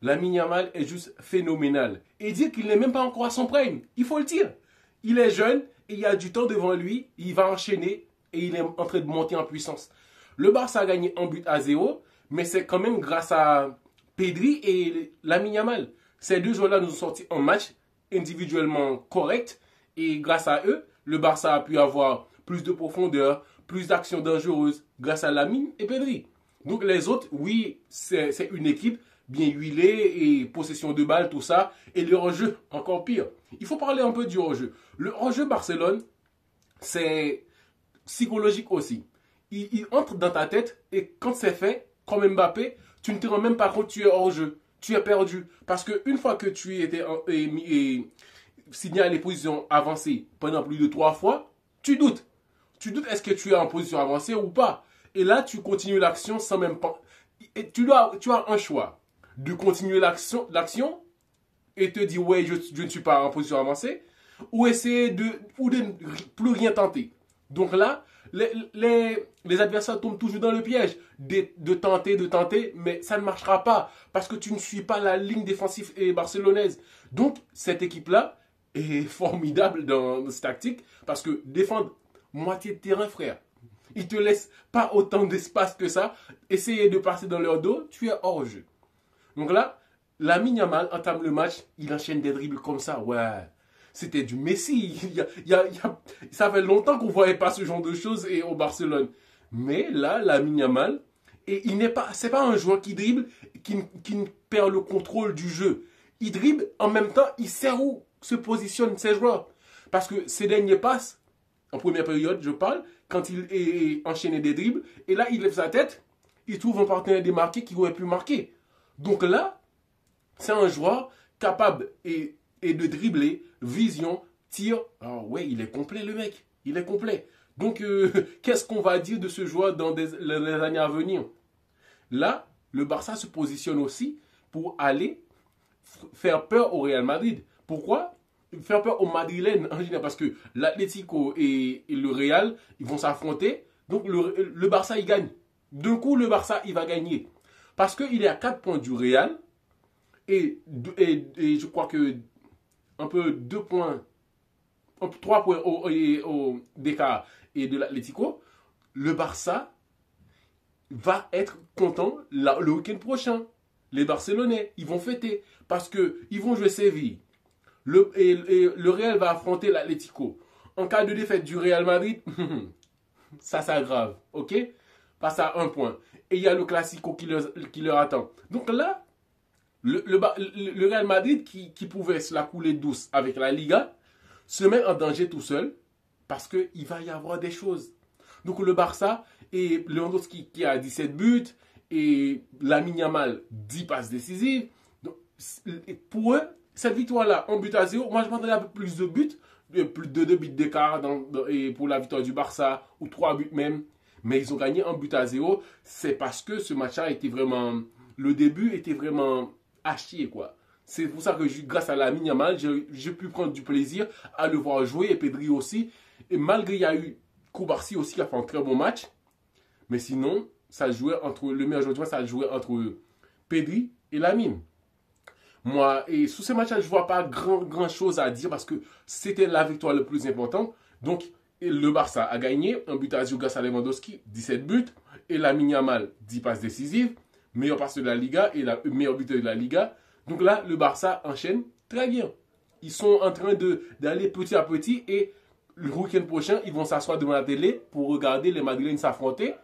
Lamine Yamal est juste phénoménal. Et dire qu'il n'est même pas encore à son prime, il faut le dire. Il est jeune et il y a du temps devant lui, il va enchaîner et il est en train de monter en puissance. Le Barça a gagné 1-0, mais c'est quand même grâce à Pedri et Lamine Yamal. Ces deux joueurs-là nous ont sorti un match individuellement correct et grâce à eux, le Barça a pu avoir plus de profondeur, plus d'actions dangereuses grâce à Lamine et Pedri. Donc les autres, oui, c'est une équipe bien huilée et possession de balle, tout ça, et le hors-jeu, encore pire. Il faut parler un peu du hors-jeu. Le hors-jeu Barcelone, c'est psychologique aussi. Il entre dans ta tête et quand c'est fait, comme Mbappé, tu ne te rends même pas compte que tu es hors-jeu. Tu es perdu. Parce qu'une fois que tu étais signé à les positions avancées pendant plus de 3 fois, tu doutes. Tu doutes est-ce que tu es en position avancée ou pas. Et là, tu continues l'action sans même pas... Et tu as un choix de continuer l'action et te dire ouais, je ne suis pas en position avancée ou essayer de ne plus rien tenter. Donc là, les adversaires tombent toujours dans le piège de tenter, mais ça ne marchera pas parce que tu ne suis pas la ligne défensive barcelonaise. Donc, cette équipe-là est formidable dans cette tactique parce que défendre moitié de terrain, frère, ils ne te laissent pas autant d'espace que ça. Essayer de passer dans leur dos, tu es hors jeu. Donc là, Lamine Yamal entame le match, il enchaîne des dribbles comme ça, ouais. C'était du Messi. Ça fait longtemps qu'on ne voyait pas ce genre de choses au Barcelone. Mais là, Lamine Yamal, et c'est pas un joueur qui dribble, qui perd le contrôle du jeu. Il dribble, en même temps, il sait où se positionnent ses joueurs. Parce que ces derniers passes, en première période, je parle, quand il enchaînait des dribbles, et là, il lève sa tête, il trouve un partenaire démarqué qui aurait pu marquer. Donc là, c'est un joueur capable et de dribbler, vision, tir. Alors ouais, il est complet le mec. Il est complet. Donc qu'est-ce qu'on va dire de ce joueur dans les années à venir? Là, le Barça se positionne aussi pour aller faire peur au Real Madrid. Pourquoi? Faire peur aux Madrilènes en général. Parce que l'Atlético et le Real, ils vont s'affronter. Donc le Barça, il gagne. D'un coup, le Barça, il va gagner. Parce qu'il est à 4 points du Real. Et je crois que un peu 2 points, 3 points au d'écart et de l'Atlético, le Barça va être content le week-end prochain. Les Barcelonais, ils vont fêter parce qu'ils vont jouer Séville. Le Real va affronter l'Atlético. En cas de défaite du Real Madrid, ça s'aggrave, ok? Passe à 1 point. Et il y a le Classico qui leur attend. Donc là, le Real Madrid qui pouvait se la couler douce avec la Liga se met en danger tout seul parce qu'il va y avoir des choses. Donc le Barça et Lewandowski qui a 17 buts et Lamine Yamal 10 passes décisives. Donc, pour eux, cette victoire-là, 1-0, moi je m'attendais à un peu plus de buts, plus de 2 buts d'écart pour la victoire du Barça ou 3 buts même. Mais ils ont gagné 1-0. C'est parce que ce match-là était vraiment... Le début était vraiment à chier, quoi. C'est pour ça que grâce à Lamine Yamal, j'ai pu prendre du plaisir à le voir jouer et Pedri aussi. Et malgré il y a eu Koubarsi aussi qui a fait un très bon match. Mais sinon, ça jouait entre le meilleur joueur du match, ça jouait entre Pedri et Lamine. Moi, et sous ces matchs-là, je ne vois pas grand chose à dire parce que c'était la victoire la plus importante. Donc, le Barça a gagné, 1-0 grâce à Lewandowski, 17 buts. Et Lamine Yamal, 10 passes décisives. Meilleur passeur de la Liga et meilleur buteur de la Liga. Donc là, le Barça enchaîne très bien. Ils sont en train d'aller petit à petit et le week-end prochain, ils vont s'asseoir devant la télé pour regarder les Madrilènes s'affronter.